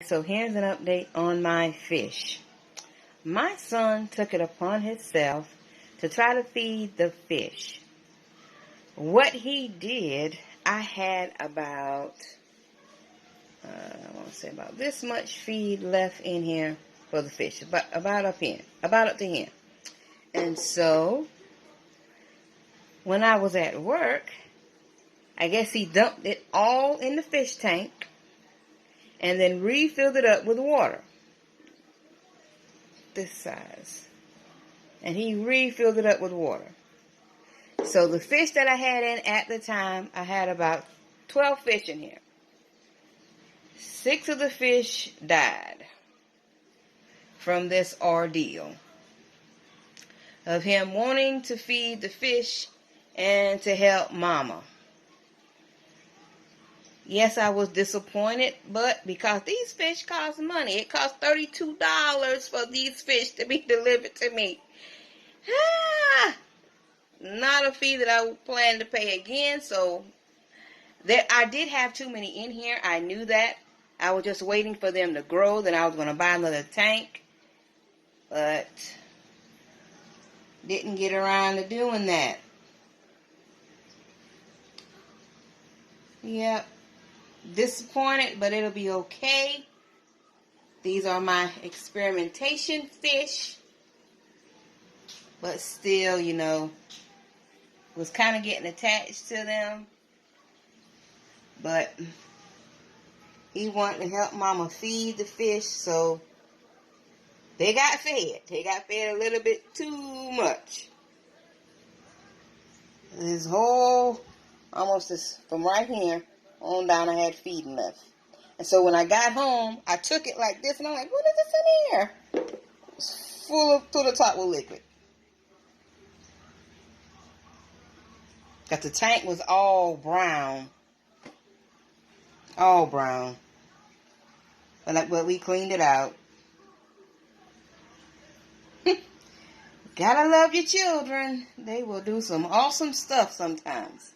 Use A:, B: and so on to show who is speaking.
A: So here's an update on my fish. My son took it upon himself to try to feed the fish. What he did, I had about, I want to say about this much feed left in here for the fish. About up to here. And so, when I was at work, I guess he dumped it all in the fish tank and then refilled it up with water. This size. And he refilled it up with water. So the fish that I had in at the time, I had about 12 fish in here. 6 of the fish died from this ordeal of him wanting to feed the fish and to help mama. Yes, I was disappointed, but because these fish cost money, it cost $32 for these fish to be delivered to me. Not a fee that I plan to pay again, so I did have too many in here. I knew that. I was just waiting for them to grow, then I was going to buy another tank, but didn't get around to doing that. Yep. Disappointed, but it'll be okay. These are my experimentation fish. But still, was kind of getting attached to them. But he wanted to help mama feed the fish, so they got fed. They got fed a little bit too much. This whole, almost this, from right here on down, I had feeding left. And so when I got home, I took it like this, and I'm like, what is this in here? It's full to the top with liquid. Got the tank was all brown. All brown. But we cleaned it out. Gotta love your children. They will do some awesome stuff sometimes.